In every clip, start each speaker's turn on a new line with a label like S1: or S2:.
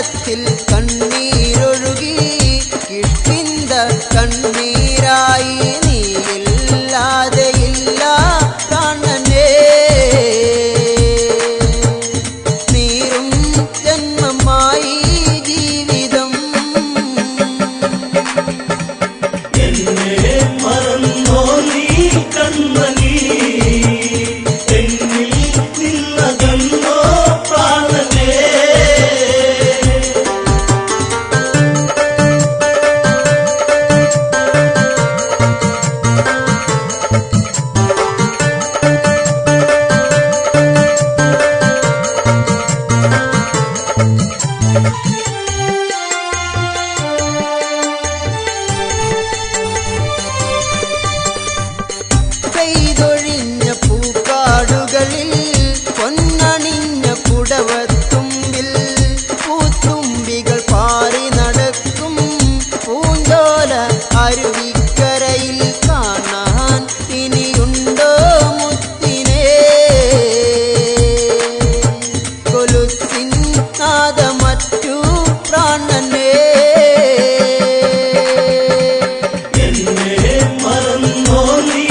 S1: ചന്ദനത്തിൽ കണ്ണീരൊഴുകി കിഷ്കിന്ധ കണ്ണീരായി നീയില്ലാതെ ഇല്ല പ്രാണനേ നീറും ജന്മമായി ജീവിതം
S2: എന്നെ മറന്നോ നീ കൺമണി എന്നിൽ നിന്നകന്നോ പ്രാണനേ
S1: പെയ്തൊഴിഞ്ഞ പൂക്കാടുകളിൽ പൊന്നണിഞ്ഞ പുടവത്തുമ്പിൽ പൂത്തുമ്പികൾ പാറി നടക്കും പൂഞ്ചോല അരുവിക്കരയിൽ കാണാൻ ഇനിയുണ്ടോ മുത്തിനെ കൊലുസിൻ നാദമറ്റു പ്രാണനേ
S2: എന്നെ മറന്നോ നീ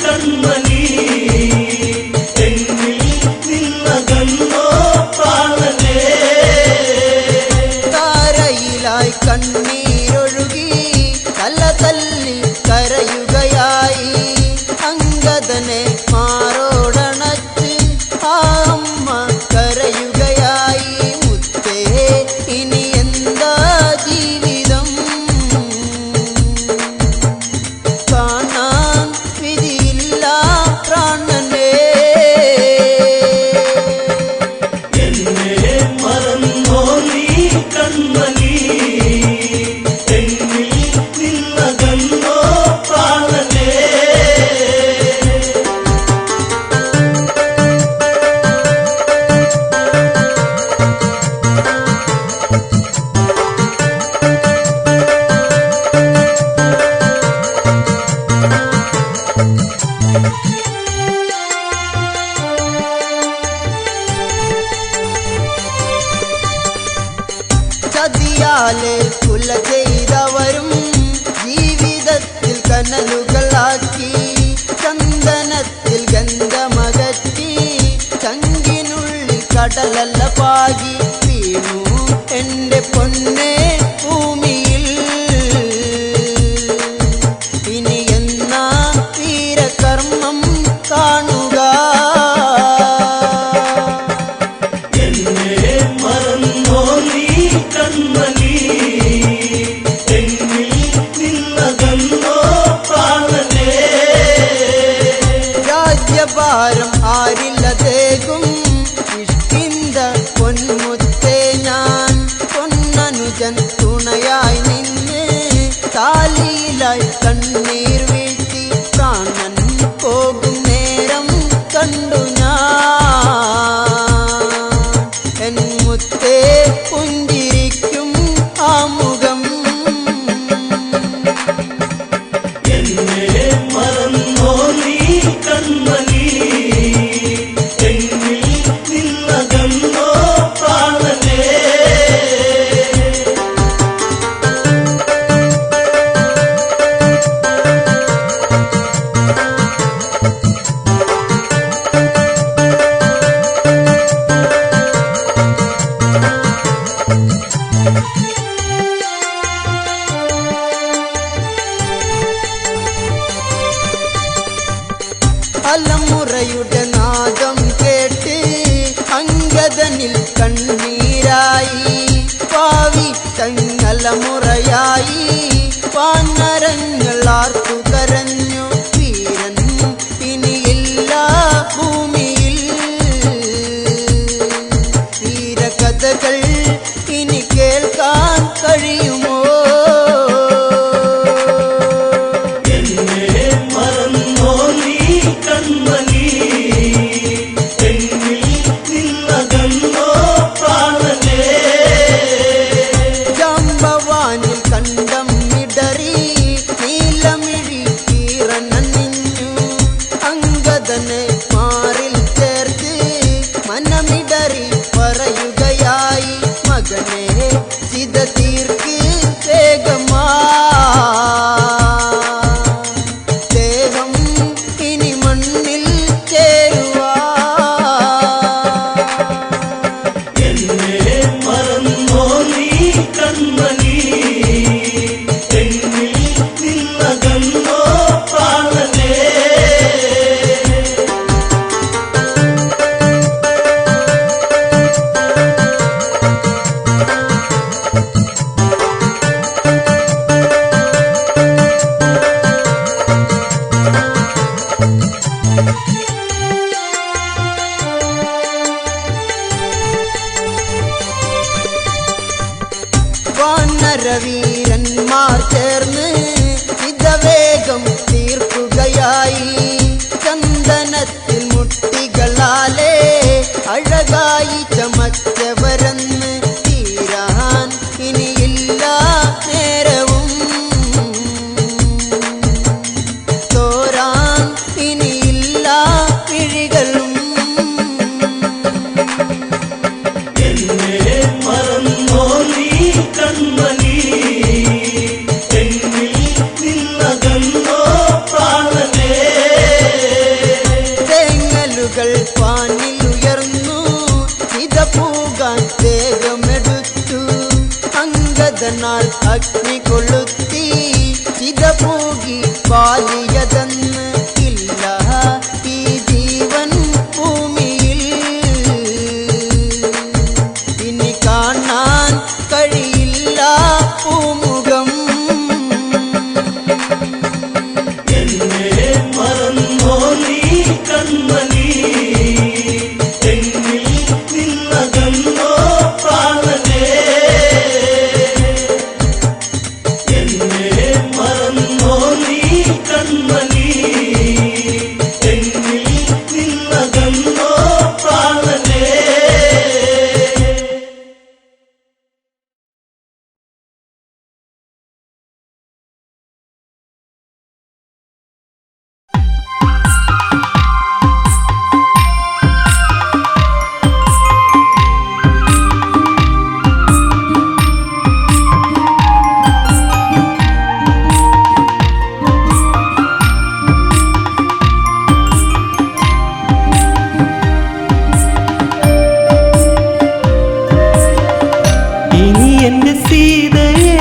S2: കൺമണി എന്നിൽ നിന്നകന്നോ പ്രാണനേ
S1: താരയിലായി കണ്ണീരൊഴുകി തല തല്ലി കരയുകയായി അങ്കദനെ മാറോടണച്ച് ആ അമ്മ കരയുകയായി മുത്തേ ഇനി എന്താ ജീവിതം കാണാൻ വിധിയില്ല പ്രാണനേ
S2: എന്നെ മറന്നോ നീ കൺമണി എന്നിൽ നിന്നകന്നോ പ്രാണനേ
S1: ചതിയാലെ കുല ചെയ്തവരും ജീവിതത്തിൽ കനലുകളാക്കി ചന്ദനത്തിൽ ഗന്ധമകറ്റി ചങ്കിനുള്ളിൽ കടലല്ല പാകി വീണു എന്റെ പൊന്നെ ഭൂമിയിൽ ഇനി എന്നാ വീരകർമ്മം കാണുക
S2: എന്നെ മറന്നോ നീ കൺമണി എന്നിൽ നിന്നകന്നോ പ്രാണനേ
S1: രാജ്യഭാരം ആരില്ലതേകും കിഷ്കിന്ധ പൊന്മുത്തേ ഞാൻ പൊന്നനുജൻ തുണയായി നിന്ന് താലിയിലായി കണ്ണീർ വീഴ്ത്തി പ്രാണൻ പോകും നേരം കണ്ടു ഞാൻ എൻ മുത്തേ പുഞ്ചിരിക്കും ആ മുഖം
S2: എന്നെ മറന്നോ നീ കൺമണി എന്നിൽ നിന്നകന്നോ പ്രാണനേ
S1: അലമുറയുടെ നാദം കേട്ട് അങ്കദനിൽ കണ്ണീരായി പാവി തങ്ങലമുറയായി വാനരങ്ങൾ ആർത്തു കരഞ്ഞു വീരൻ ഇനിയില്ല ഭൂമിയിൽ വീരകഥകൾ ഇനി കേൾക്കാൻ കഴിയുമോ
S2: എന്നെ മറന്നോ നീ കൺമണി എന്നിൽ നിന്നകന്നോ പ്രാണനേ
S1: ജാമ്പവാനിൽ കണ്ടം ഇടറി നീ ചിത തീർക്ക് വേഗമാ ദേഹം ഇനി മണ്ണിൽ ചേരുവാ
S2: എന്നെ മറന്നോ നീ കൺമണി എന്നിൽ നിന്നകന്നോ പ്രാണനേ
S1: വാനരവീരന്മാർ ചേർന്ന് ചിതവേഗം തീർക്കുകയായി ചന്ദനത്തിൽ മുട്ടികളാലേ അഴകായി ചമച്ചവരെന്ന് തീരാൻ ഇനിയില്ല നേരവും തോരാൻ ഇനിയില്ല പിഴികളും
S2: എന്നെ മറന്നോ നീ കൺമണി എന്നിൽ നിന്നകന്നോ പ്രാണനേ
S1: തേങ്ങലുകൾ പാനിലുയർന്നു ചിത പൂകാൻ വേഗമെടുത്തു അംഗദനാൽ അഗ്നി കൊളുത്തി ചിത പൂകി പാലിയതെന്ന് ഇല്ല ഈ ജീവൻ ഭൂമിയിൽ ഇനി കാണാൻ കഴിയില്ല പൂമുഖം
S2: എന്നെ മറന്നോ നീ കൺമണി എന്നിൽ നിന്നകന്നോ പ്രാണനേ എന്നെ മറന്നോ നീ കൺമണി എന്നിൽ നിന്നകന്നോ പ്രാണനേ
S3: ഇനി എന്റെ സീതയെ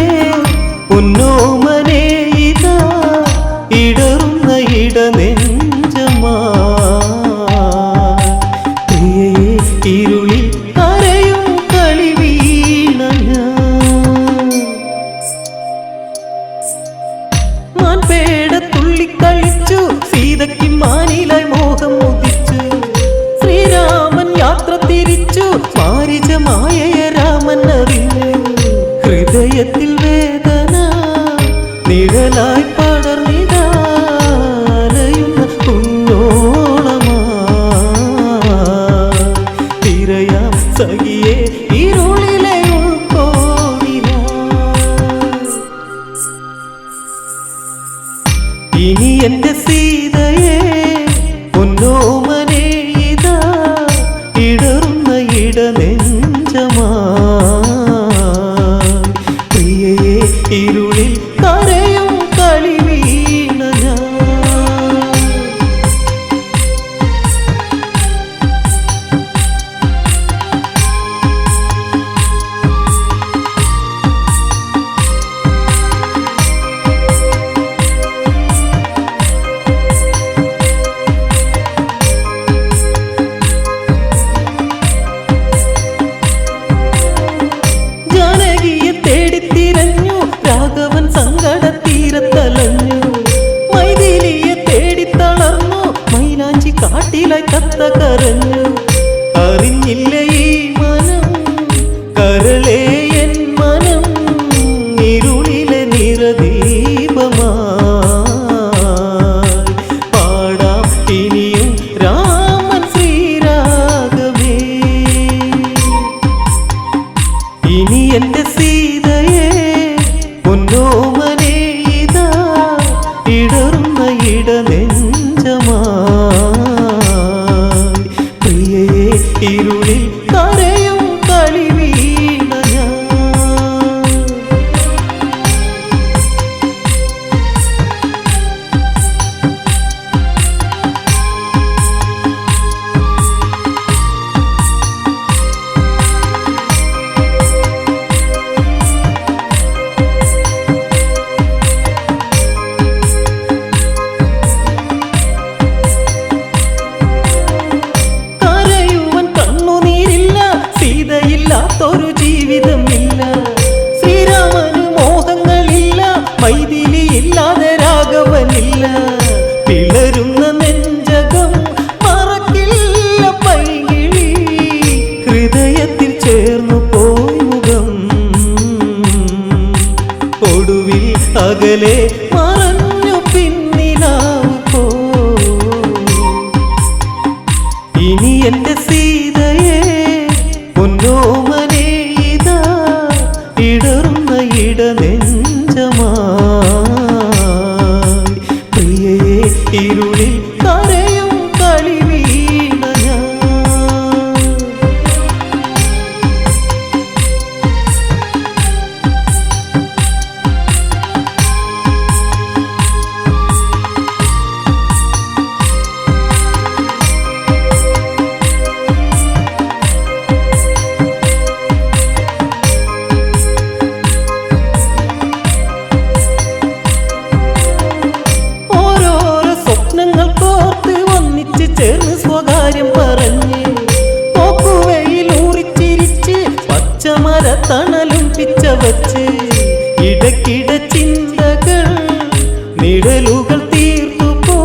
S3: പൊന്നോമനെ ഇതാ ഇടറുന്ന ഇടനെഞ്ചമാ പ്രിയയെ ഇരുളിൽ കരയും കളി വീണ മാൻപേട തുള്ളിക്കളിച്ചു സീതയ്ക്ക് മാനിലായി മോഹം മുദിച്ചു ശ്രീരാമൻ യാത്ര തിരിച്ചു മാരിജമായ രാമൻ അറിഞ്ഞു ഹൃദയത്തിൽ വേദന നിഴലായി പടർന്നിടാലയുന്ന കുഞ്ഞോളമാ തിരയാം സഖിയെ ഇരുളിലെ ഉൾക്കോവില ഇനി എന്റെ സീതയെ പൊന്നോമനെ ഇതാ ഇടറുന്ന ഇടനെഞ്ചമാ പ്രിയയെ ഇരുളിൽ കരയും കളി മറക്കില്ല പിളരുന്ന നെഞ്ചകം മറക്കില്ല പൈകിളി ഹൃദയത്തിൽ ചേർന്നു പോയി മുഖം ഒടുവിൽ അകലെ മറഞ്ഞു പിന്നിലാവ് പോ ഇനി എന്റെ സീതയെ പൊന്നോമനെ ഇതാ ഇടറുന്ന ഇടനെഞ്ചമായി പ്രിയയെ ഇരുളിൽ കരയും കളി വീണ ഞാൻ ചേർന്ന് സ്വകാര്യം പറഞ്ഞ് പോക്കുവയിൽ ഊറിച്ചിരിച്ച് പച്ചമര തണലും പിച്ച വച്ച് ഇടയ്ക്കിട ചിന്തകൾ നിഴലുകൾ തീർത്തു പോ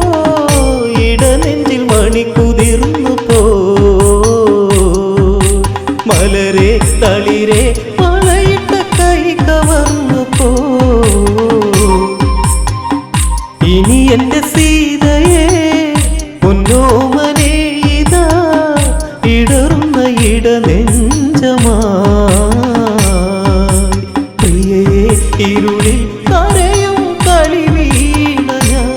S3: ഇടനെഞ്ചിൽ മണി കുതിർന്നു പോ മലരെ തളിരെ മഴയിട്ട കൈ കവർന്നു പോ ഇനി എന്റെ സീതയെ പൊന്നോമനെ ഇതാ ഇടറുന്ന ഇടനെഞ്ചമായി പ്രിയയെ ഇരുളിൽ കരയും കളി വീണ ഞാൻ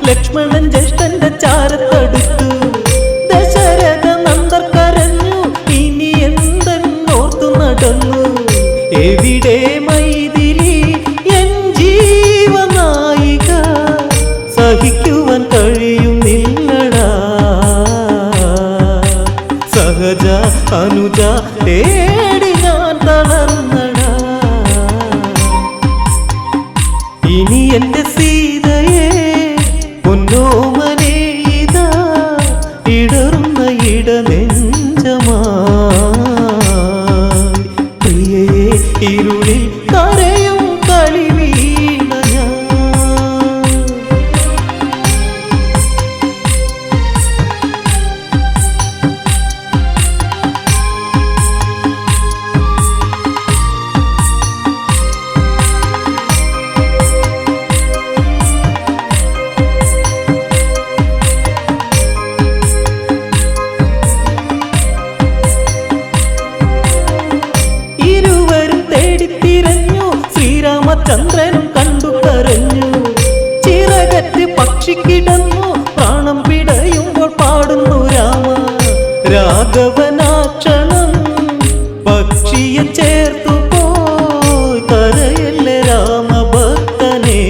S3: ലക്ഷ്മണൻ ജ്യേഷ്ഠന്റെ ചാരത്തടുത്തു ദശരഥ നന്ദർ കരഞ്ഞു ഇനി എന്തെന്നോർത്തു നടന്നു എവിടെ മൈഥിലി എൻ ജീവനായിക സഹിക്കുവാൻ കഴിയുന്നില്ലടാ സഹജ അനുജ തേടി ഞാൻ തളർന്നടാ ഇനി എന്റെ സീതയെ പൊന്നോമനെ ഇതാ ഇടറുന്ന ഇടനെഞ്ചമായി പ്രിയയെ ഇരുളിൽ കരയും കളി വീണ ഞാൻ ചന്ദ്രനും കണ്ടു കരഞ്ഞു ചിറകറ്റ് പക്ഷി കിടന്നു പ്രാണം പിടയുമ്പോൾ പാടുന്നു രാമ രാഘവനാക്ഷണം പക്ഷിയെ ചേർത്തു പോയി കരയല്ലേ രാമഭക്തനെ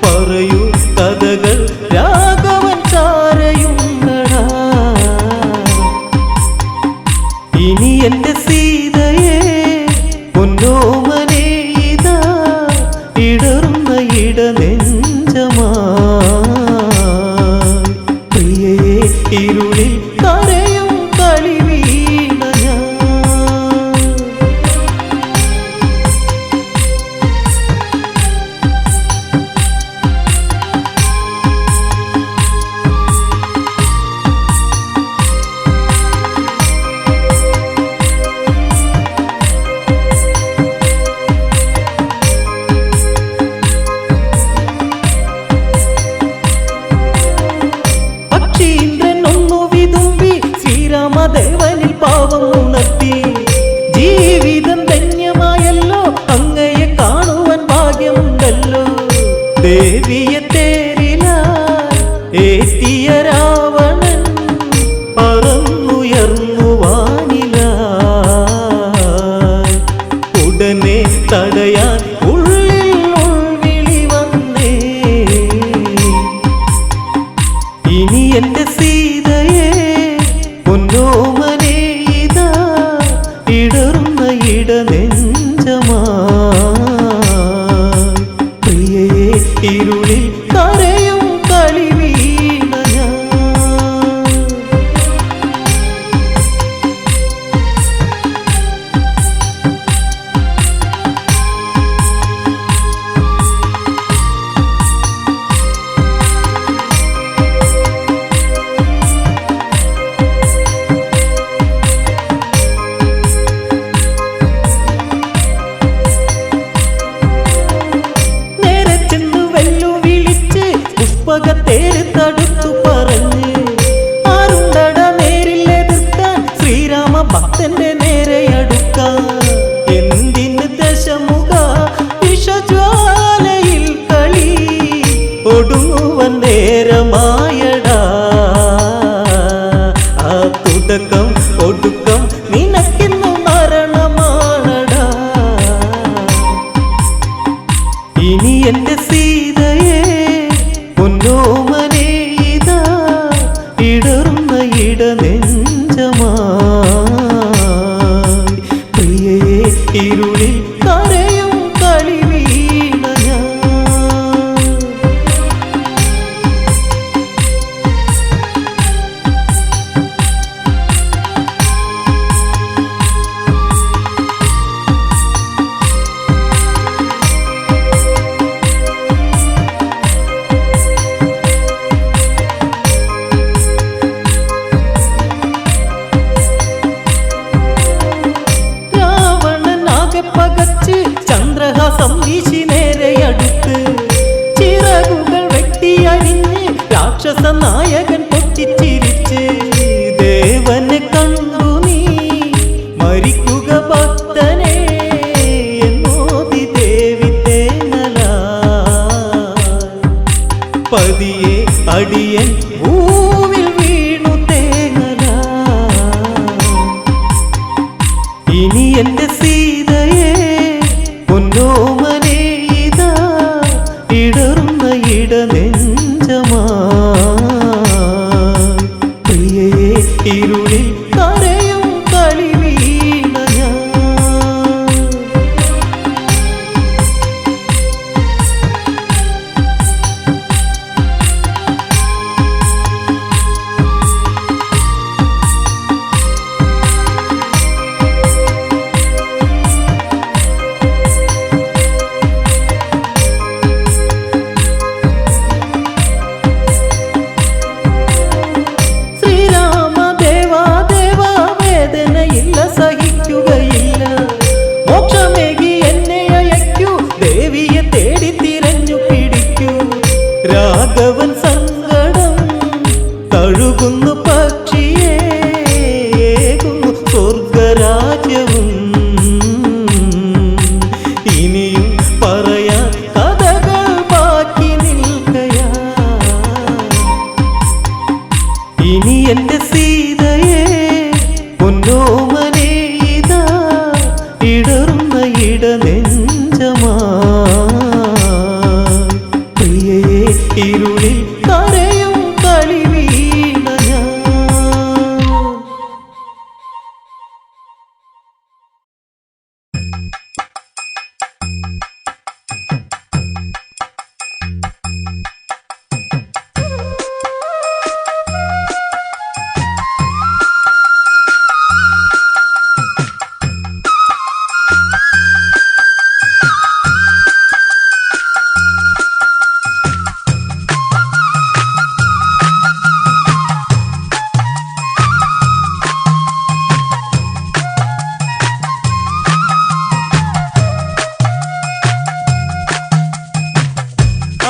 S3: പറയൂ കഥകൾ രാഘവൻ ചാരയുണ്ടടാ ഇനി എന്റെ സീതയെ പൊന്നോമനെ ഇരുളിൽ കരയും കളിവീണ ഞാൻ. പുഷ്പകത്തേര് തടുത്തു പറഞ്ഞ് ആരുണ്ടട നേരിലെതിർക്കാൻ ശ്രീരാമ ഭക്തന്റെ നേരെ അടുക്കാൻ. എന്തിന് ദശമുഖ വിഷജ്വാലയിൽ കളി ഒടുങ്ങുവൻ നേരമായടാ. ആ തുടക്കം ഒടുക്കം നിനക്കിന്നു മരണമാണടാ. ഇനി എന്റെ സീതയെ പൊന്നോമനേ ഇതാ ഇടറുന്ന ഇടനെഞ്ചമായി. പ്രിയയെ ഇരുളിൽ കരയും കളിവീണ ഞാൻ. പകച്ച് ചന്ദ്രഹാസം വീശി നേരെ അടുത്ത് ചിറകുകൾ വെട്ടിയരിഞ്ഞ് രാക്ഷസ നായകൻ പൊട്ടിച്ചിരിച്ച്. ദേവനെ കണ്ടു നീ മരിക്കുക ഭക്തനെ എന്നോതി ദേവി തേങ്ങല. പതിയെ അടിയൻ ഭൂവിൽ വീണു തേങ്ങല. ഇനി എന്റെ സീതയെ പൊന്നോമനേ ഇതാ ഇടറുന്ന ഇടനെഞ്ചമായി. പ്രിയയെ ഇരുളിൽ കരയും കളിവീണ ഞാൻ. സഹിക്കുകയില്ല മോക്ഷമേകി എന്നെ അയക്കൂ. ദേവിയെ തേടി തിരഞ്ഞു പിടിക്കൂ. രാഘവൻ സങ്കടം തഴുകുന്നു പക്ഷിയെ ഏകുന്നു സ്വർഗരാജ്യവും. ഇനിയും പറയാൻ കഥകൾ ബാക്കി നിൽക്കയാ. ഇനി എന്റെ സീതയെ പൊന്നോമനേ ഇതാ ഇടറുന്ന ഇടനെഞ്ചമായി. പ്രിയയെ ഇരുളിൽ കരയും കളിവീണ ഞാൻ.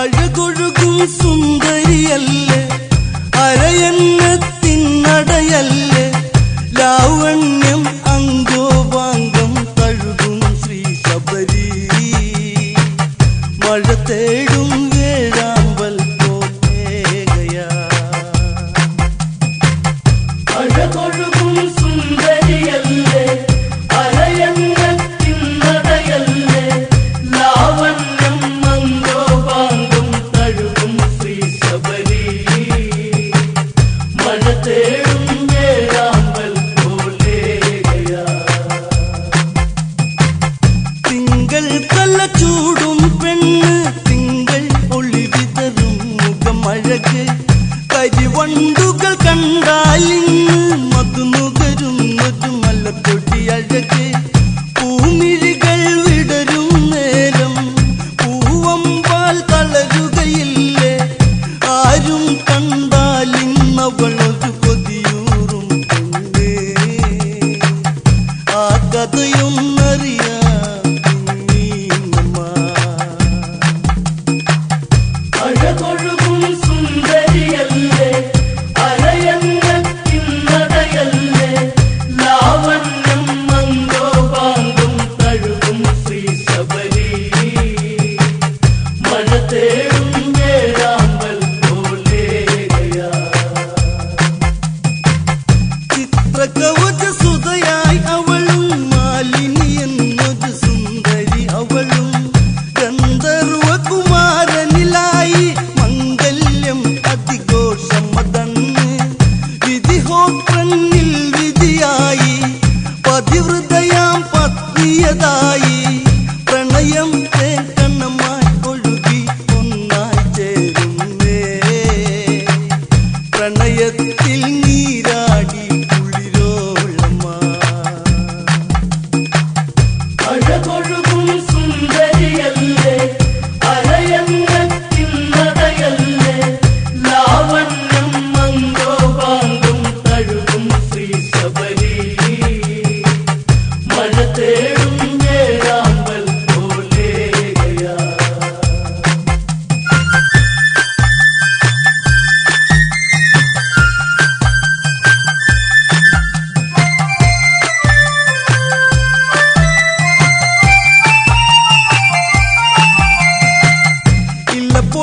S2: അഴകൊഴുകും സുന്ദരിയല്ലേ അരയന്നത്തിനടയല്ലേ ലാവണ്യം അങ്കോപാംഗം തഴുകും ശ്രീ ശബരി. മഴ തേടും വേഴാമ്പൽ പോകയാ. അഴകൊഴുകും സുന്ദരിയല്ലേ അരയന്നത്തിനടയല്ലേ ലാവണ്യം അങ്കോപാംഗം തഴുകും ശ്രീ ശബരി. മഴ തേടും വേഴാമ്പൽ പോകയാ. തിങ്കൾ തല ചൂടും പെണ്ണ് തിങ്കൾ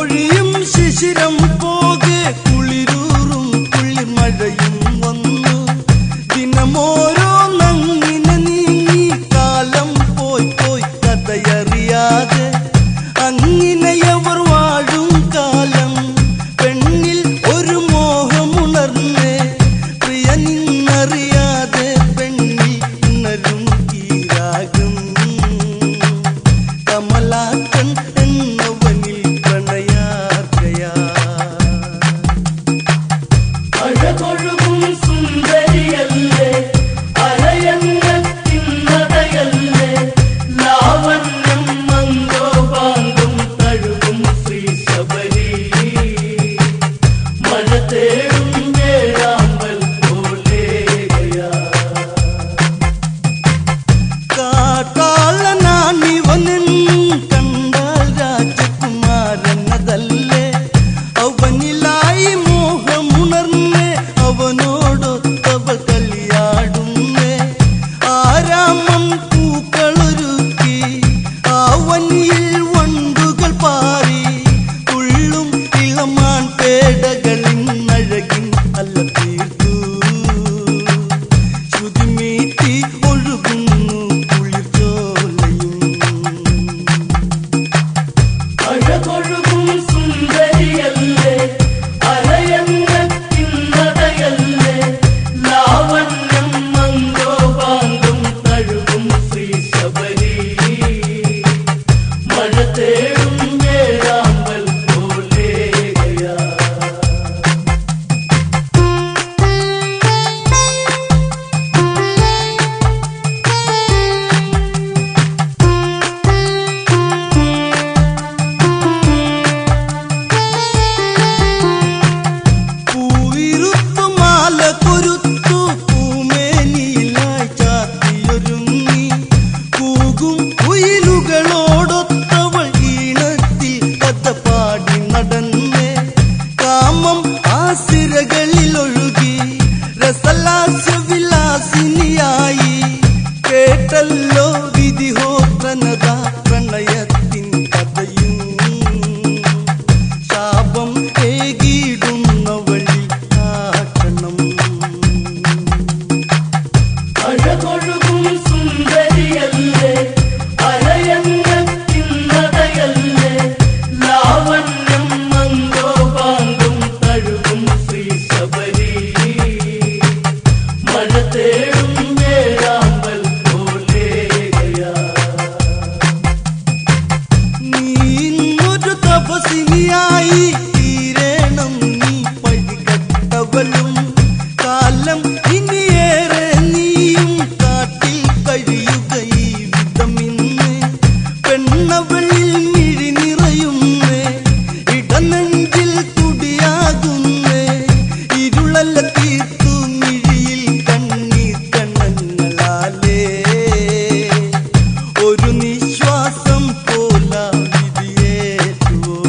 S4: പൊഴിയും ശിശിരം പോകെ കുളിരൂറും കുളിർമഴയും വന്നു ദിനമോരോ നങ്ങിനെ നീങ്ങി കാലം പോയി പോയി കഥയറിയാതെ അങ്ങിനെയവർ വാഴും കാലം പെണ്ണിൽ ഒരു മോഹമുണർന്നേ പ്രിയ നിന്നറിയാതെ പെണ്ണിൽ ഉണരും ഈ രാഗം കമലാക്കൻ എന്നവനിൽ പ്രണയാർക്കയാ
S2: അഴകൊഴുകും സുന്ദരിയല്ലേ അരയങ്ങത്തിൻ നടയല്ലേ ലാവണ്യം മന്ദോപാങ്കം തഴുകും ശ്രീ ശബരി മഴ തേടും വേഴാമ്പൽ പോലെയാ
S4: കാട്ടാളനാണിവനൻ കണ്ടാൽ രാജകുമാരനതല്ലേ അവനിലായി മോഹമുണർന്നേ അവനോടൊത്തവൾ കളിയാടുന്നേ ആരാമം പൂക്കളൊരുക്കി ആവനിയിൽ വണ്ടുകൾ പാറി തുള്ളും ഇളമാൻ പേടകളിൻ അഴകിൻ അല്ല തീർത്തു ശ്രുതിമീട്ടി ഒഴുകുന്നു കുളിർച്ചോലയും
S2: അഴകൊഴുകും സുന്ദരിയല്ലേ അരയങ്ങത്തിൻ നടയല്ലേ ലാവണ്യം മന്ദോപാങ്കം തഴുകും ശ്രീ ശബരി മഴ തേടും വേഴാമ്പൽ പോലെയാ
S4: പൂവിരുത്തു മാല കൊരുത്തു പൂമേനിയിലായി ചാത്തിയൊരുങ്ങി കൂകും കുയിലുകളോടൊത്തവൾ ഈണത്തിൽ കഥ പാടി നടന്നേ കാമം ആസിരകളിലൊഴുകി രസലാസ്യവിലാസിനിയായി കേട്ടല്ലോ വിധിഹോത്രനത പ്രണയത്തിൻ കഥയും ശാപം ഏകിടുന്നവളിൽ ആക്കണം
S2: അഴകൊഴുകും സുന്ദരിയല്ലേ അരയങ്ങത്തിൻ നടയല്ലേ ലാവണ്യം മന്ദോപാങ്കം തഴുകും ശ്രീ ശബരി മഴ തേടും വേഴാമ്പൽ പോലെയാ
S4: നീ ഇന്നൊരു തപസിനിയായി തീരണം നീ പഴികട്ടവളും കാലം ഇനിയേറെ നീയും കാട്ടിൽ കഴിയുക ഈ വിധമിന്ന് പെണ്ണവളിൽ മിഴി നിറയുന്നേ ഇടനെഞ്ചിൽ തുടിയാകുന്നേ ഇരുളല്ല തീർത്തു മിഴിയിൽ കണ്ണീർ കണ്ണങ്ങളാലേ ഒരു നിശ്വാസം പോല വിധിയേറ്റുവോ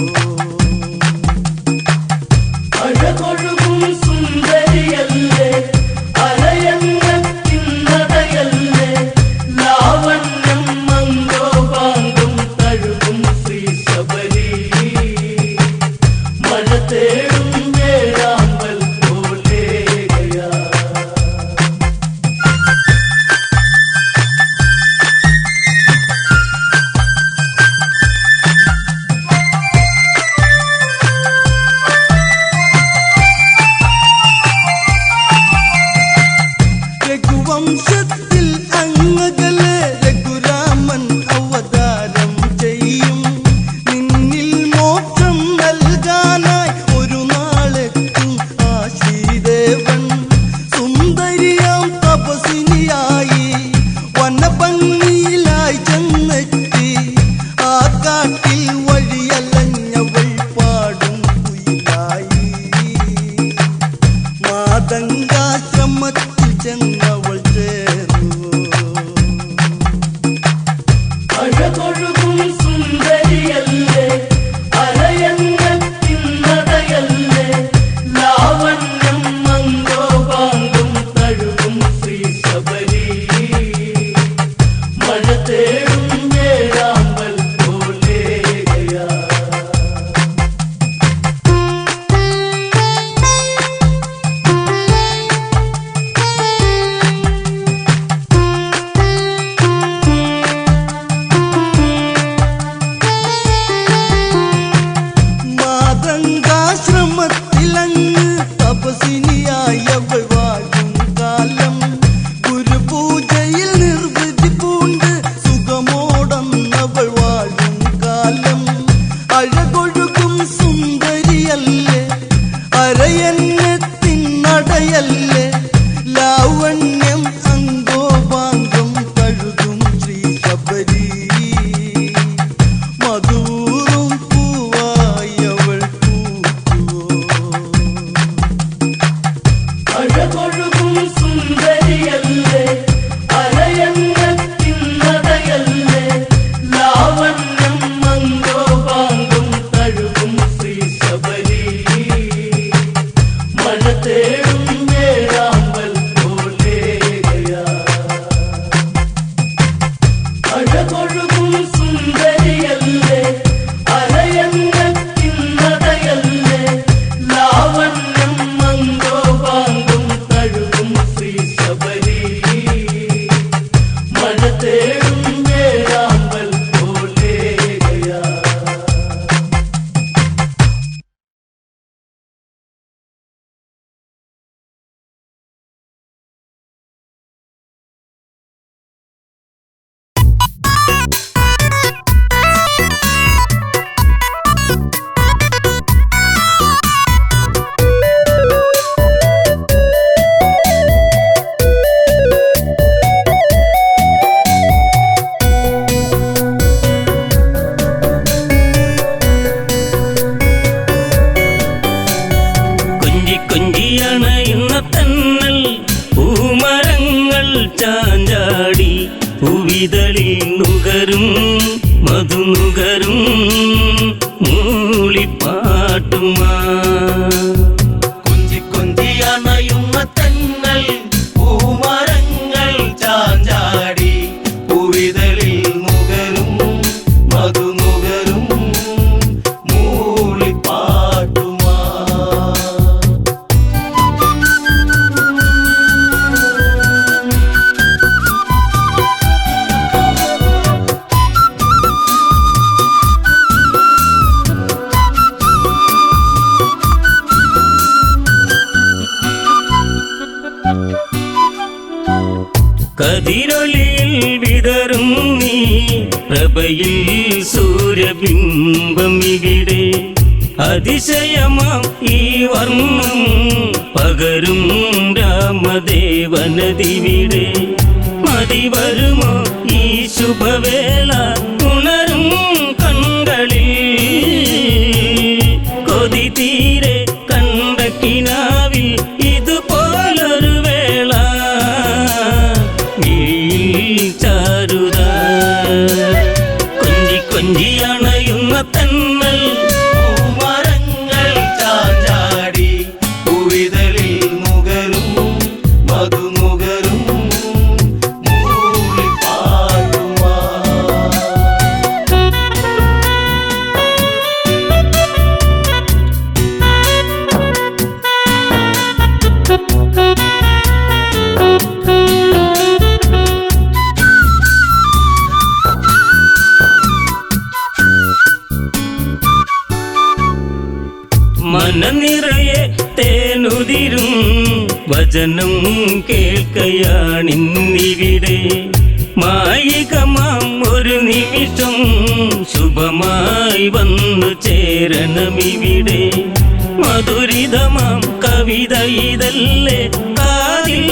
S3: പൂവിതളിൽ നുകരും മധുനുകരും മൂളിപ്പാട്ടുമാ
S2: കൊഞ്ചി കൊഞ്ചി അണയുന്ന തെന്നൽ പൂമരങ്ങൾ ചാഞ്ചാടി പൂവിതളിൽ നുകരും മധുനുകരും മൂളിപ്പാട്ടുമാ
S3: കതിരൊളിയിൽ വിതറും നീ പ്രഭയിൽ സൂര്യബിംബം ഇവിടെ അതിശയമാം ഈ വർണ്ണം പകരും രാമദേവനദിവിടെ മതി വരുമോ ഈ ശുഭവേള ഉണരും കണ്ണുകളിൽ കൊതി തീരെ കണ്ട കിനാവിൽ ഇതുപോലൊരു വേള ചാരുത കൊഞ്ചി കൊഞ്ചി അണയുന്ന തന്നൽ
S2: പൂമരങ്ങൾ ചാഞ്ചാടി പൂവിതളിൽ നുകരും മധുനുകരും മൂളിപ്പാട്ടുമാ
S3: മനനിറയെ തേനുതിരും വചനം കേൾക്കയാണിന്നിവിടെ മായികമാം ഒരു നിമിഷം ശുഭമായി വന്നു ചേരണമിവിടെ മധുരിതമാം കവിത ഇതല്ലേ കാതിൽ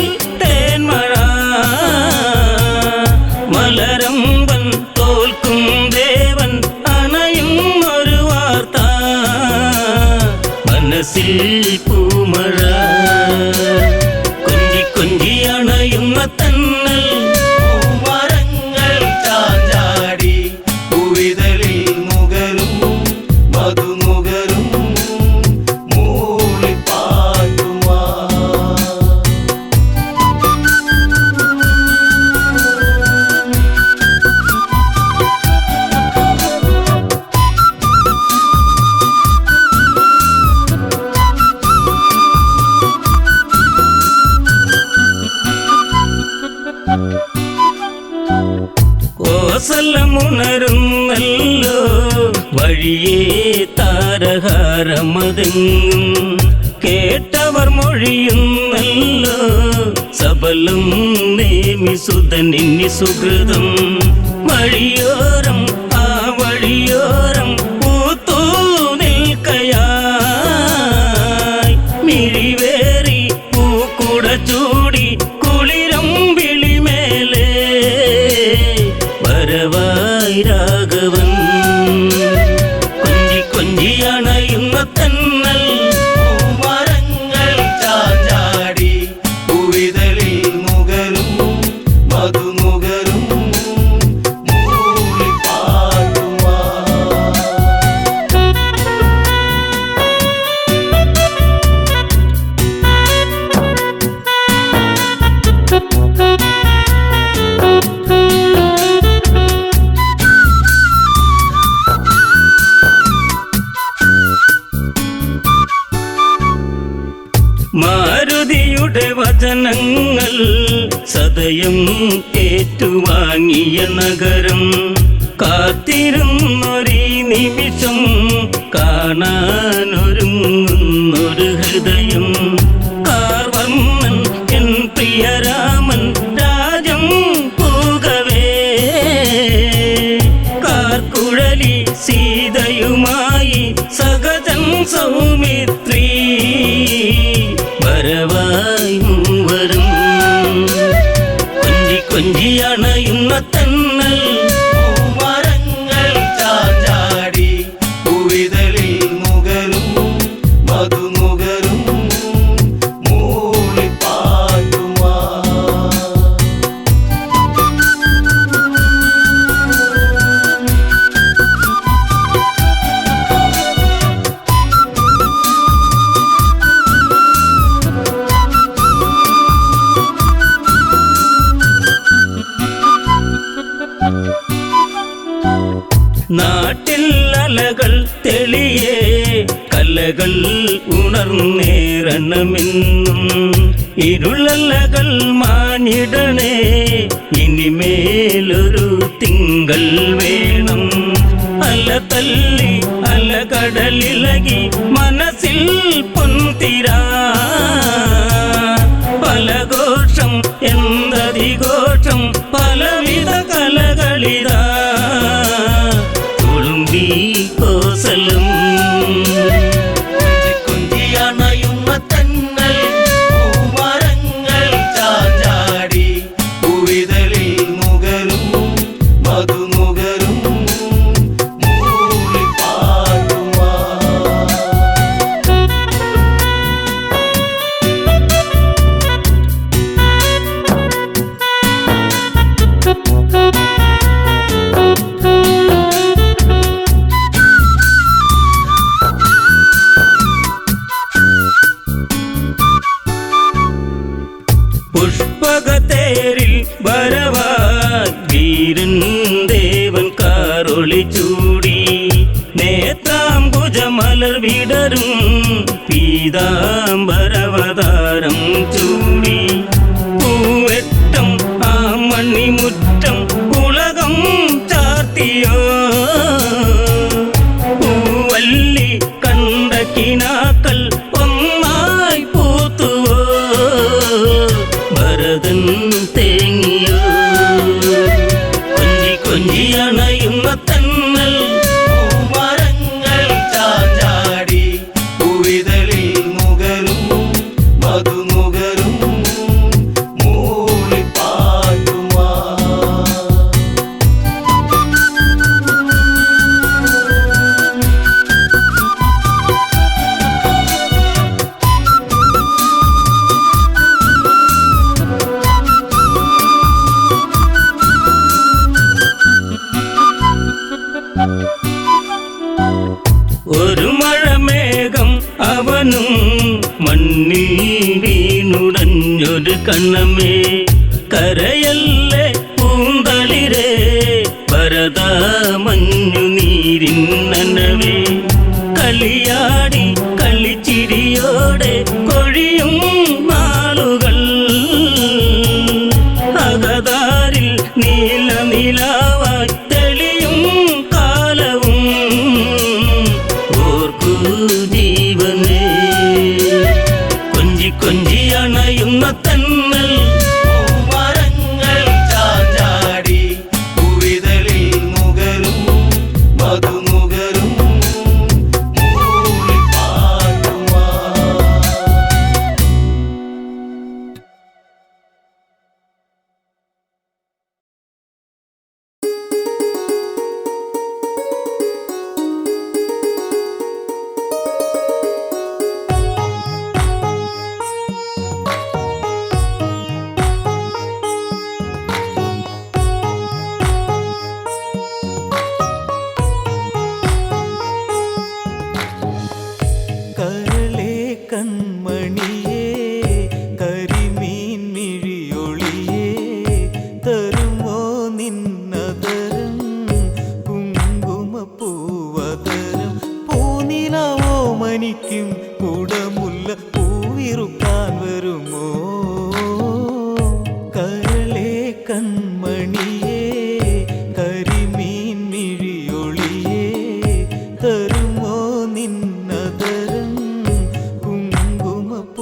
S3: തേന്മഴ മലരമ്പൻ തോൽക്കും ദേവൻ അണയും ഒരു വാർത്ത മനസ്സിൽ പൂമഴ കൊഞ്ചി കൊഞ്ചി അണയുന്ന തന്നൽ
S2: പൂമരങ്ങൾ ചാഞ്ചാടി പൂവിതളിൽ നുകരും മധുനുകരും മൂളിപ്പാട്ടുമാ
S3: കോസലമുണരുന്നല്ലോ വഴിയേ താരഹാരമതെങ്ങും കേട്ടവർ മൊഴിയുന്നല്ലോ സബലം നേമി സുതനിന്നി സുഹൃതം വഴിയോരം ആ വഴിയോരം പൂത്തൂ നിൽക്കയായി മിഴിവേറി പൂക്കുട ചൂടി കുളിരം വിളിമേലേ വരവായി രാഘവൻ കൊഞ്ചി കൊഞ്ചി അണയുന്ന തന്നൽ
S2: പൂമരങ്ങൾ ചാഞ്ചാടി പൂവിതളിൽ നുകരും മധുനുകരും മൂളിപ്പാട്ടുമാ
S3: മാരുതിയുടെ വചനങ്ങൾ സദയം ഏറ്റുവാങ്ങിയ നഗരം കാത്തിരുന്നൊരീ നിമിഷം കാണാനൊരുങ്ങുന്നൊരു ഹൃദയം കാർവർണ്ണൻ എൻ പ്രിയരാമൻ രാജം പൂകവേ കാർക്കുഴലി സീതയുമായി സഹജൻ സൗമിത്രീ വരവായി മൂവരും കൊഞ്ചി കൊഞ്ചി അണയുന്ന തന്നൽ
S2: പൂമരങ്ങൾ ചാഞ്ചാടി പൂവിതളിൽ നുകരും മധുനുകരും മൂളിപ്പാട്ടുമാ
S3: തെളിയേ കലകൾ ഉണർന്നേറണമെന്നും ഇരുളലകൾ മാഞ്ഞിടണേ ഇനിമേലൊരു തിങ്കൾ വേണം അല തല്ലി അല കടലിളകി മനസ്സിൽ പൊൻതിരാ പല ഘോഷം എന്തതിഘോഷം പലവിധ കലകളിതാ തുളുമ്പി കോസലും
S2: കുഞ്ചിയണയുന്ന തന്നൽ പൂമരങ്ങൾ ചാഞ്ചാടി പൂവിതളിൽ നുകരും മധുനുകരും മൂളിപ്പാടുമാ
S3: പുഷ്പകത്തേരിൽ വരവായി വീരൻ ദേവൻ കാറൊളി ചൂടി നേത്രാംബുജമലർ വിടരും പീതാംബരവതാരം ചൂടി പൂവെട്ടം ആ മണിമുറ്റം ഉലകം ചാർത്തിയോ പൂവല്ലി കണ്ട കിനാക്കൾ ഒന്നായി പൂത്തുവോ ഭരതൻ തേങ്ങിയോ കൊഞ്ചി കൊഞ്ചി അണയുന്ന തന്നൽ
S2: പൂമരങ്ങൾ ചാഞ്ചാടി പൂവിതളിൽ നുകരും മധുനുകരും മൂളിപ്പാടുമാ
S3: ഒരു മഴമേഘം അവനും മണ്ണിൽ വീണുടഞ്ഞൊരു കണ്ണമേ കരയല്ലേ പൂന്തളിരേ ഭരത മഞ്ഞു നീരിൻ നനവേ കളിയാടി കളിച്ചിരിയോടെ കൊഴിയും നാളുകൾ അകതാരിൽ നീല നിലാവായി തെളിയും കാലവും ഓർക്കൂ ജീവനേ കൊഞ്ചി കൊഞ്ചി അണയുന്ന തന്നൽ
S2: പൂമരങ്ങൾ ചാഞ്ചാടി പൂവിതളിൽ നുകരും മധുനുകരും മൂളിപ്പാടുമാ
S4: കരളേ കൺമണിയേ കരിമീൻ മിഴിയൊളിയേ തരുമോ നിന്നതരം കുങ്കുമപ്പൂവതരം പൂനിലാവോ മനിക്കും കുടമുല്ല പൂവിറുക്കാൻ വരുമോ കരളേ കൺമണിയേ കരിമീൻ മിഴിയൊളിയേ തരുമോ നിന്നതരം കുങ്കുമപ്പൂവതരം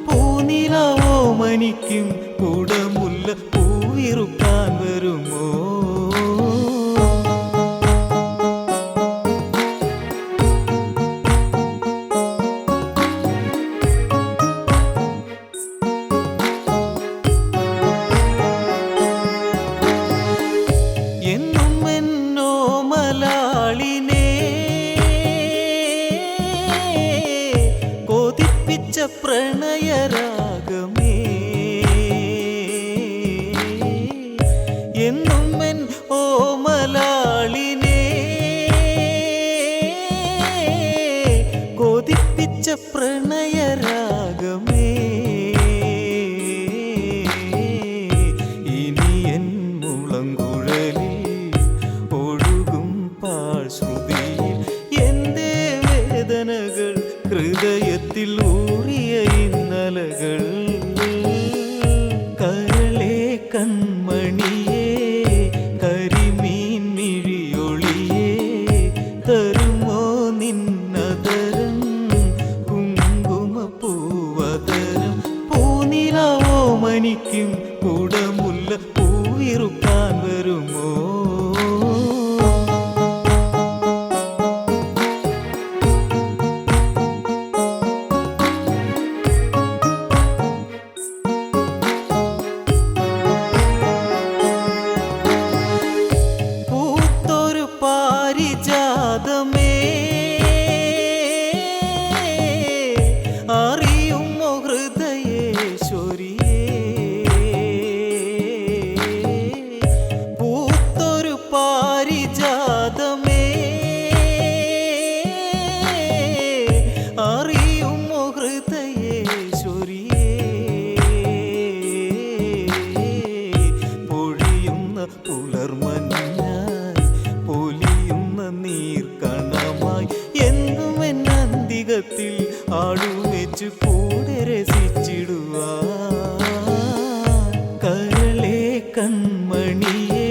S4: പൂനിലാവോ മനിക്കും കുടമുല്ല പൂവിറുക്കാൻ വരുമോ എന്നും എന്നോ മലാളിനെ കൊതിപ്പിച്ച പ്രണയരാഗമേ എന്നും എൻ ഓമലാളിനെ കൊതിപ്പിച്ച പ്രണയരാഗമേ ഇനി എൻ മുളങ്കുഴലിൽ ഒഴുകും പാഴ്ശ്രുതി തരുമോ നിന്നതരം കുങ്കുമപ്പൂവതരം പൂനിലാവോ മനിക്കും കുടമുല്ല പൂവിറുക്കാൻ വരുമോ അറിയുമോ ഹൃദയേശ്വരിയേ പൂത്തൊരു പാരിജാതമേ അറിയുമോ ഹൃദയേശ്വരിയേ പൊഴിയുന്ന പുലർമഞ്ഞായി പൊലിയുന്ന നീർക്കണമായി എന്നും എന്നന്തികത്തിൽ ആടുവെച്ചു കൂടെ രസിച്ചിടുവാൻ കരളെ കൺമണിയേ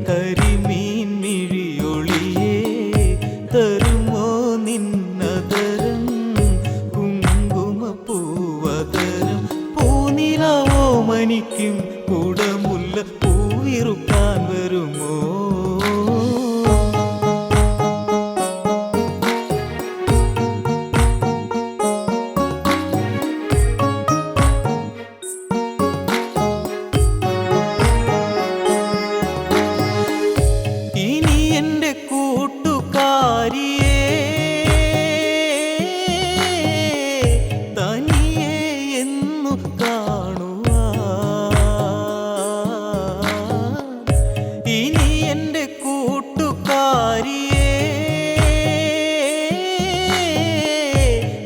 S4: കരിമീൻ മിഴിയൊളിയേ തരുമോ നിന്നതരം കുങ്കുമപ്പൂവതരം പൂനിലാവോ മനിക്കും കുടമുല്ല പൂവിറുക്കാൻ വരുമോ തനിയെ എന്നു കാണുവാൻ ഇനി എൻ്റെ കൂട്ടുകാരിയെ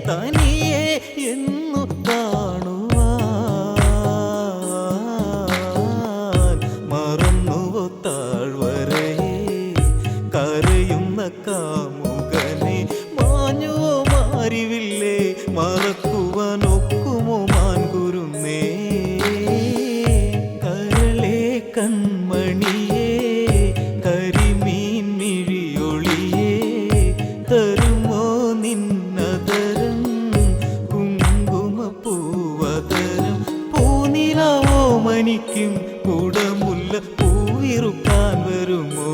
S4: തനിയെ എന്നു കാണുവാൻ മറന്നുവോ താഴ്വരയെ കരയുന്ന കാമുകനെ മാഞ്ഞുവോ മാറിവില്ലേ മറക്കുവാനൊക്കുമോ മാൻകുരുന്നേ കരളെ കൺമണിയേ കരിമീൻ മിഴിയൊളിയേ തരുമോ നിന്നതരം കുങ്കുമപ്പൂവതരം പൂനിലാവോ മനിക്കും കുടമുല്ല പൂവിറുക്കാൻ വരുമോ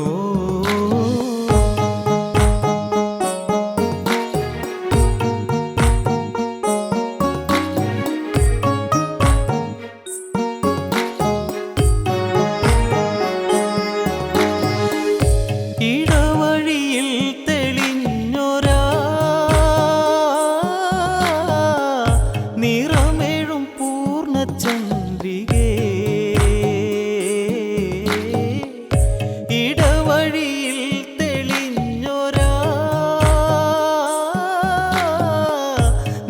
S4: ഇടവഴിയിൽ തെളിഞ്ഞൊരാ നിറമേഴും പൂർണ്ണചന്ദ്രികേ ഇടവഴിയിൽ തെളിഞ്ഞൊരാ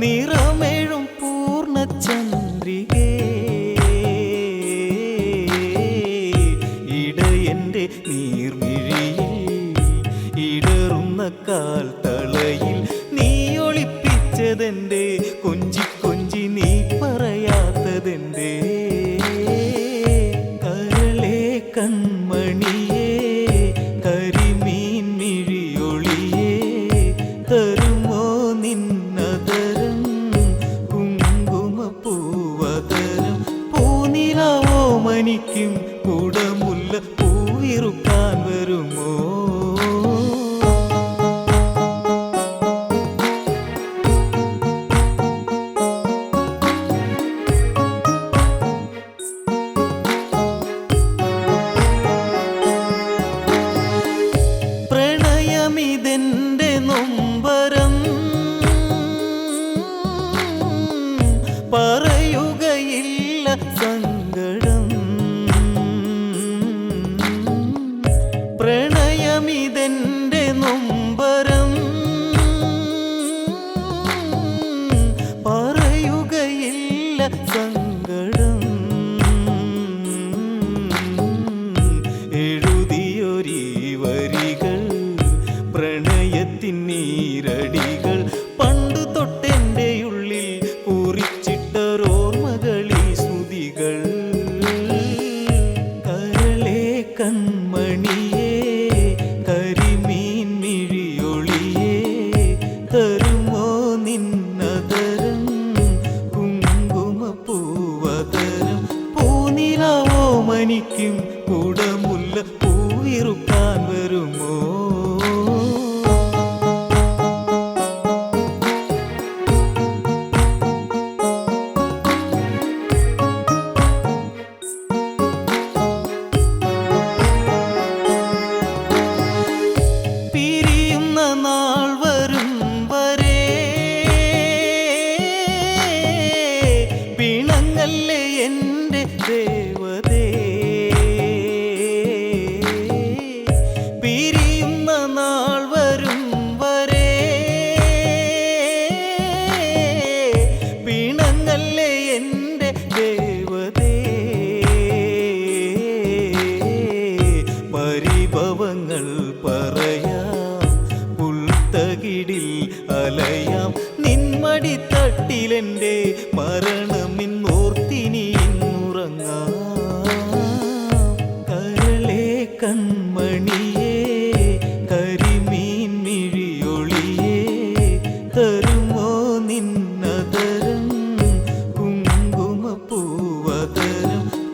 S4: നിറമേഴും പൂർണ്ണചന്ദ്രികേ ഇടയൻ്റെ നീർമിഴിയിൽ ഇടറുന്ന കാൽ തളയിൽ നീ ഒളിപ്പിച്ചതെന്റെ കൊഞ്ചി കൊഞ്ചി നീ പറയാത്തതെന്റെ കരളെ കൺമണിയേ കരിമീൻ മിഴിയൊളിയേ തരുമോ നിന്നതരം കുങ്കുമപ്പൂവതരം പൂനിലാവോ മനിക്കും കുടമുല്ല പൂവിറുക്കാൻ വരുമോ പ്രണയമിതെന്റെ നൊമ്പരം പറയുകയില്ല സങ്കടം പ്രണയമിതെന്റെ നൊമ്പരം പറയുകയില്ല സങ്കടം എഴുതിയൊരീ വരികൾ പ്രണയത്തിൻ നീരടികൾ പണ്ടു തൊട്ടെൻ്റെ ഉള്ളിൽ കുറിച്ചിട്ടോർമ്മകളീ സ്മൃതികൾ കരളെ കൺമണിയേ കരിമീൻ മിഴിയൊളിയേ തകിടിൽ അലയാം നിന്മടി തട്ടിലെൻ്റെ മരണമിന്നോർത്തിനി ഇന്നുറങ്ങാം കരളേ കൺമണിയേ കരിമീൻ മിഴിയൊളിയേ തരുമോ നിന്നതരം കുങ്കുമപ്പൂവതരം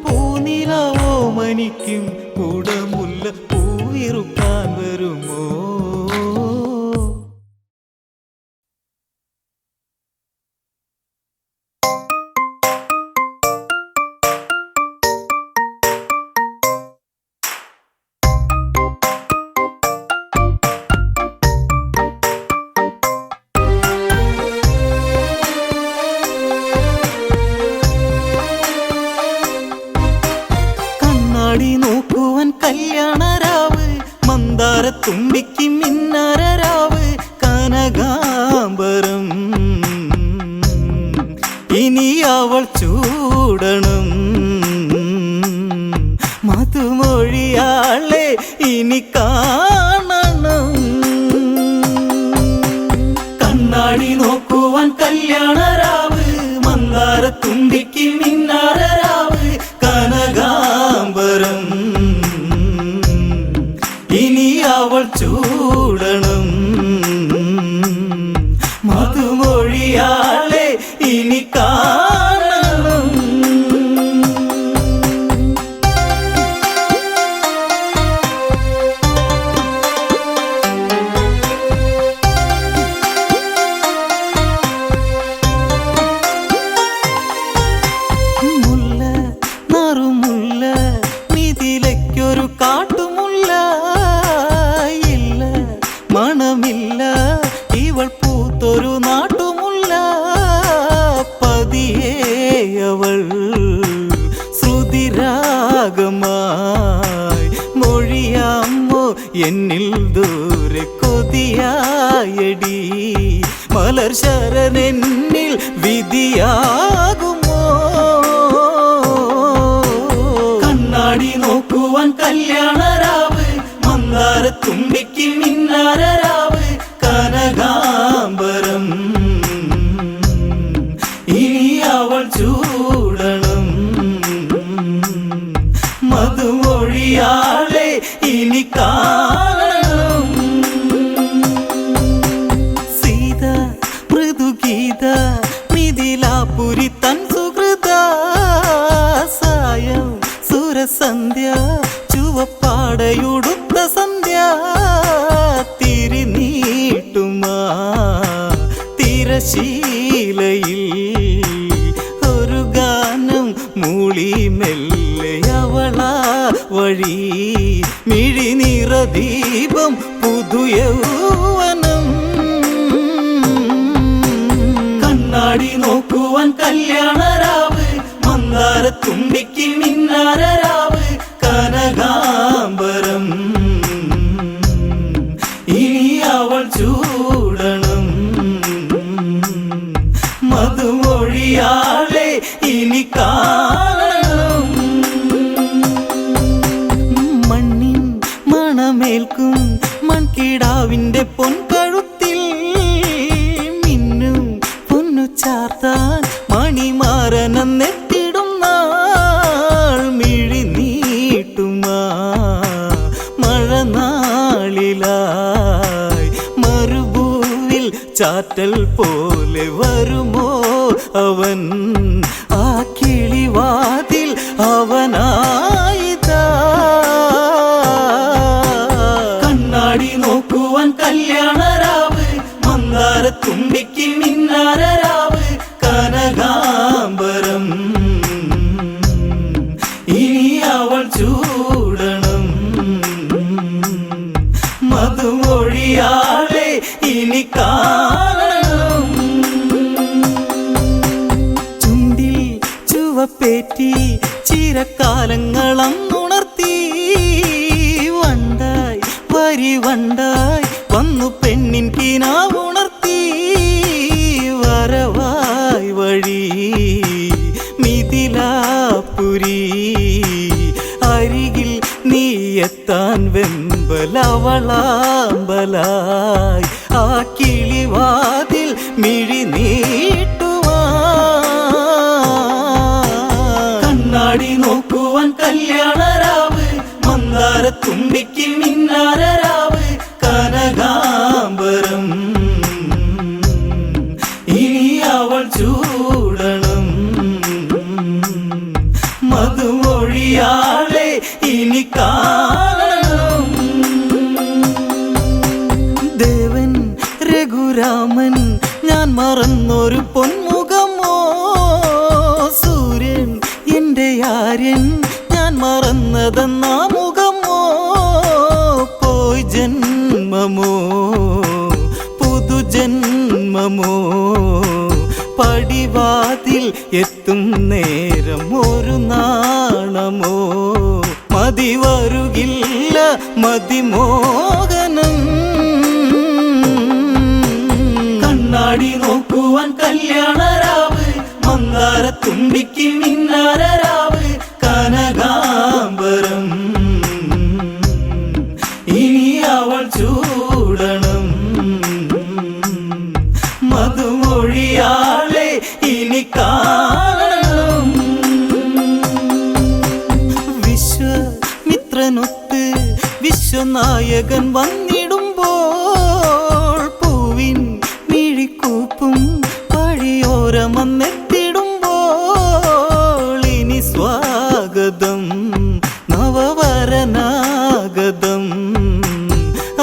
S4: പൂനിലാവോ മനിക്കും കുടമുല്ല പൂവിറുക്കാൻ വരുമോ നോക്കുവാൻ കല്യാണരാവ് മന്ദാരത്തുമ്പിക്ക് മിന്നാരരാവ് കനകാംബരം ഇനി അവൾ ചൂടണം മധുമൊഴിയാളെ ഇനി കാണണം കണ്ണാടി നോക്കുവാൻ കല്യാണരാവ് മന്ദാരത്തുമ്പിക്ക് മിന്നാരരാവ് കനകാംബരം ഇനി അവൾ ചൂടണം മധുമൊഴിയാളെ ഇനി കാണണം മുല്ല നറുമുല്ല മിഥിലയ്ക്കൊരു കാട്ടുമുല്ല ഇല്ല മണമില്ല ഇവൾ പൂത്തൊരു നാട്ടുമുല്ല പതിയെ അവൾ ശ്രുതിരാഗമായി മൊഴിയാമോ എന്നിൽ ദൂരെ കൊതിയായടി മലർ ശരണെന്നിൽ വിധിയാകുമോ കണ്ണാടി നോക്കുവാൻ കല്യാണരാവ് മന്ദാരത്തുമ്പിക്ക് മിന്നാരരാവ് കനകാംബരം ഇനി അവൾ ചൂടണം മധുമൊഴിയാളെ ഇനി കാണണം സീത മൃദുഗീത മിഥിലാപുരി തൻ സുഹൃത സായം സുരസന്ധ്യ ചുവപ്പാടയുടുത്ത സന്ധ്യ തിരിനീട്ടുമാ തിരശീലയിൽ ഒരു ഗാനം മൂളി മെല്ലെ അവളാ വഴി മിഴിനിറദീപം പുതുയൗവനം കണ്ണാടി നോക്കുവാൻ കല്യാണരാവ് മന്ദാരത്തുമ്പിക്ക് മിന്നാരരാവ് കനകാംബരം ഇനി അവൾ ചൂടണം മധുമൊഴിയാളെ ഇനി കാണണം മണ്ണിൻ മണമേൽക്കും മൺകിടാവിൻ്റെ പൊൻകഴുത്തിൽ മിന്നും പൊന്നു ചാർത്താൻ മണിമാരനെത്തിടും നാൾ മിഴി നീട്ടുമാ മഴനാളിലായി മരുഭൂവിൽ ചാറ്റൽ പോലെ വരുമോ അവൻ ആ കിളിവാതിൽ അവനായിതാ കണ്ണാടി നോക്കുവാൻ കല്യാണരാവ് മന്ദാരത്തുമ്പിക്ക് മിന്നാരരാവ് കനകാംബരം ഇനി അവൾ ചൂടണം മധുമൊഴിയാളെ ഇനി കാണണം ചുണ്ടിൽ ചുവപ്പേറ്റി ചിരക്കാലങ്ങളന്നുണർത്തി വണ്ടായി വരിവണ്ടായി വന്നു പെണ്ണിൻ കിനാവുണർത്തി വരവായി വഴി മിഥിലാപുരി അരികിൽ നീ എത്താൻ വെമ്പലവളാമ്പലായി ആ തുമ്പിക്ക് മിന്നാരരാവ് കനകാംബരം ഇനി അവൾ ചൂടണം മധുമൊഴിയാളെ ഇനി കാണണം ദേവൻ രഘുരാമൻ ഞാൻ മറന്നൊരു പൊന്മുഖമോ സൂര്യൻ എൻ്റെ ആര്യൻ ഞാൻ മറന്നതെന്നാ മുഖമോ പോയി ജന്മമോ പുതുജന്മമോ പടിവാതിൽ എത്തും നേരം ഒരു നാണമോ മതി വരുകില്ല മതിമോഹനം കണ്ണാടി നോക്കുവാൻ കല്യാണരാവ് മന്ദാരത്തുമ്പിക്ക് മിന്നാരരാവ് കനകാംബരം ഇനി അവൾ ചൂടണം മധുമൊഴിയാളെ ഇനി കാണണം വിശ്വമിത്രനൊത്ത് വിശ്വനായകൻ വന്നിടുമ്പോൾ പൂവിൻ മിഴിക്കൂപ്പും വഴിയോരമെത്തിടുമ്പോൾ ഇനി സ്വാഗതം നവവരനാഗതം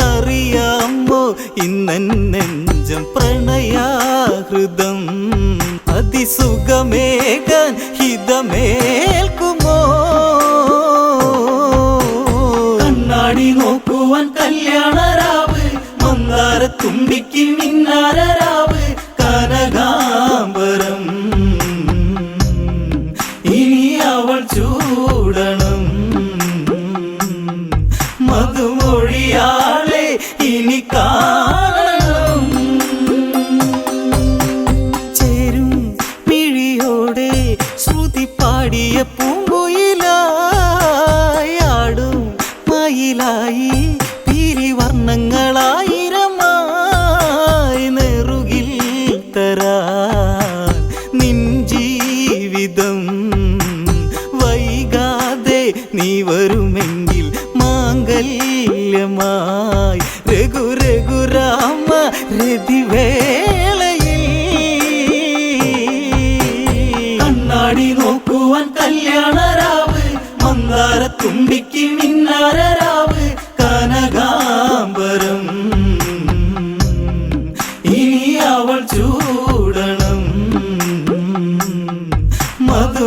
S4: അറിയാമോ ഇന്നൻ നെഞ്ചം പ്രണയാഹൃദം അതിസുഖമേകാൻ ഹിതമേൽക്കുമോ കണ്ണാടി നോക്കുവാൻ കല്യാണരാവ് മന്ദാരത്തുമ്പിക്ക് മിന്നാരരാവ് കനകാംബരം ഇനി അവൾ ചൂടണം മധുമൊഴിയാളെ ഇനി കാണണം ചേരും മിഴിയോടെ ശ്രുതി പാടിയ പൂങ്കുയിലായാടും മയിലായി പിരിവർണ്ണങ്ങളായിരമായി നെറുകിൽ തരാൻ നിൻ ജീവിതം വൈകാതെ നീ വരുമെങ്കിൽ മാംഗല്യമായി രഘുരഘുരാമ രതിവേളയിൽ കണ്ണാടി നോക്കുവാൻ കല്യാണരാവ് മന്ദാരത്തുമ്പിക്ക് മിന്നാരരാവ് കനകാംബരം ഇനി അവൾ ചൂടണം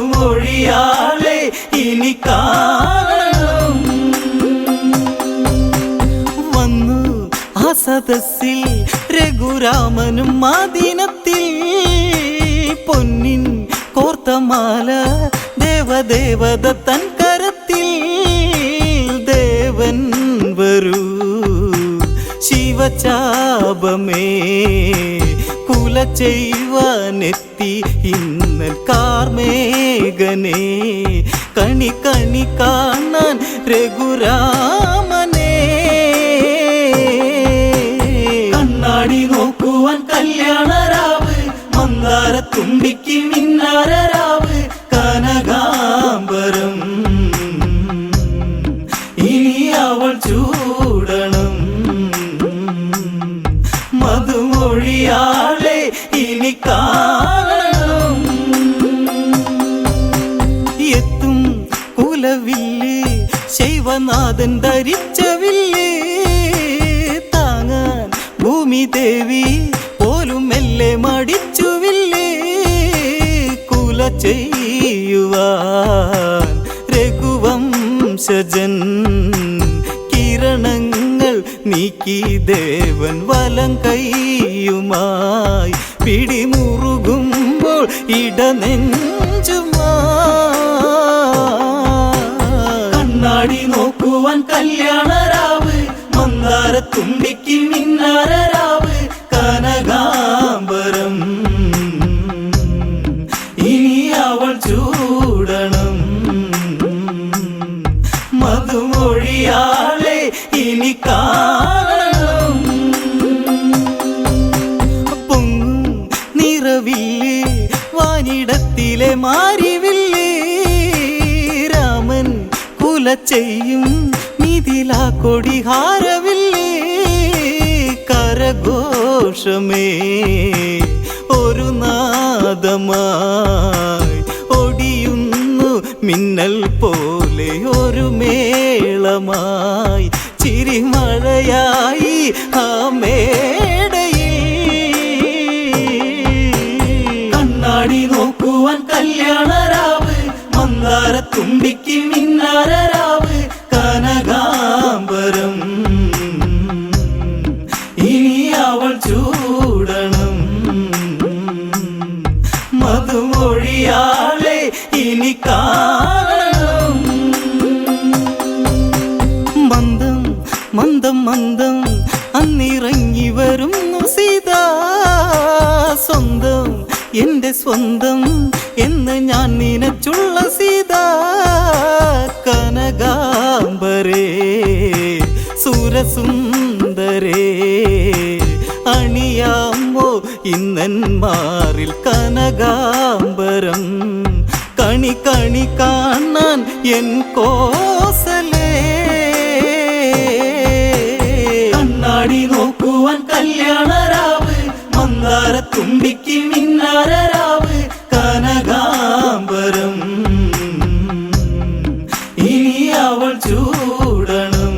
S4: മധുമൊഴിയാളെ ഇനി കാണണം വന്നു ആ സദസ്സിൽ രഘുരാമനും മാദിനത്തിൽ പൊന്നിൻ കോർത്തമാല ദേവദേവത തൻ കരത്തിൽ ദേവൻ വരൂ ശിവചാപമേ കുല ചെയ്യുവാനെത്തി ഇന്നൽ കാർമേഘനെ കണി കണി കാണാൻ രഘുരാമനെ കണ്ണാടി നോക്കുവാൻ കല്യാണരാവ് മന്ദാരത്തുമ്പിക്ക് മിന്നാരരാവ് കനകാംബരം ഇനി അവൾ ചൂടണം മധുമൊഴിയാളെ ഇനി കാണണം എത്തും കുലവില്ല് ശൈവനാഥൻ ധരിച്ച വില്ല് താങ്ങാൻ ഭൂമിദേവി പോലും മെല്ലെ മടിച്ചുവില്ലേ കുല ചെയ്യുവാൻ രഘുവംശജൻ കിരണങ്ങൾ നീക്കി ദേവൻ വലം കൈയുമായി പിടിമുറുകുമ്പോൾ ഇടനെഞ്ചുമായി കണ്ണാടി നോക്കുവാൻ കല്യാണരാവ് മന്ദാരത്തുമ്പിക്ക് മിന്നാരരാവ് കനകാംബരം ഇനി അവൾ ചൂടണം മധുമൊഴിയാളെ ഇനി കാണണം പൊങ്ങും നിറവില്ലേ വാനിടത്തിലെ മാരിവില്ലേ രാമൻ കുല ചെയ്യും ഇതിലാ കൊടിഹാരവില്ലേ കരഘോഷമേ ഒരു നാദമായി ഒടിയുന്നു മിന്നൽ പോലെ ഒരു മേളമായി ചിരിമഴയായി ആ മേടയിൽ കണ്ണാടി നോക്കുവാൻ കല്യാണരാവ് മന്ദാരത്തുമ്പിക്ക് മിന്നാരരാവ് കനകാംബരം ഇനി അവൾ ചൂടണം മധുമൊഴിയാളെ ഇനി കാണണം മന്ദം മന്ദം മന്ദം അന്നിറങ്ങി വരുന്നു സീതാ സ്വന്തം എന്റെ സ്വന്തം എന്ന് ഞാൻ നിനച്ചുള്ള സീതാ കനകാംബരേ സുരസുന്ദരേ അണിയാമോ ഇന്നന്മാറിൽ കനകാംബരം കണി കണി കാണാൻ എൻ കോസലേ കണ്ണാടി നോക്കുവാൻ കല്യാണരാവ് മന്ദാരത്തുമ്പിക്ക് മിന്നാരരാവ് കനകാംബരം ഇനി അവൾ ചൂടണം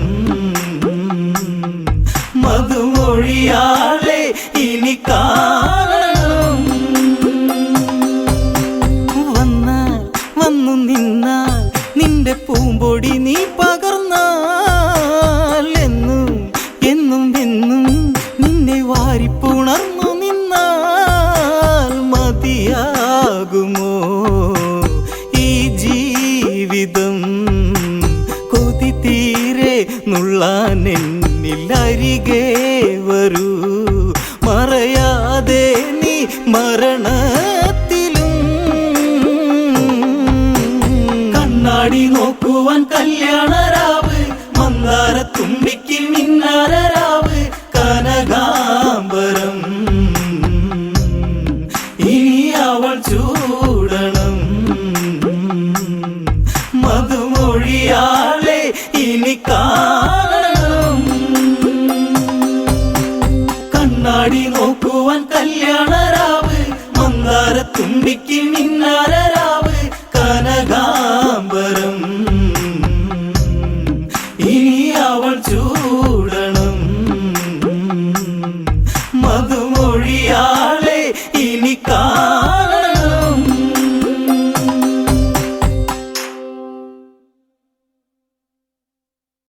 S4: മധുമൊഴിയാളെ ഇനി കാണണം വന്നാൽ വന്നു നിന്നാൽ നിന്റെ പൂമ്പൊടി നീ പകർന്നാൽ എന്നും എന്നും എന്നും നിന്നെ വാരിപ്പുണർന്നു നിന്നാൽ മതിയാകുമോ ഈ ജീവിതം കൊതി തീരെ നുള്ളാൻ എന്നിൽ അരികെ വരൂ മറയാതെ നീ മരണത്തിലും കണ്ണാടി നോക്കുവാൻ കല്യാണരാവ് മന്ദാരത്തുമ്പിക്ക് മിന്നാരരാവ് കനകാംബരം ഇനി അവൾ ചൂടണം മധുമൊഴിയാളെ ഇനി കാണണം കണ്ണാടി നോക്കുവാൻ കല്യാണരാവ് മന്ദാരത്തുമ്പിക്ക് മിന്നാരരാവ്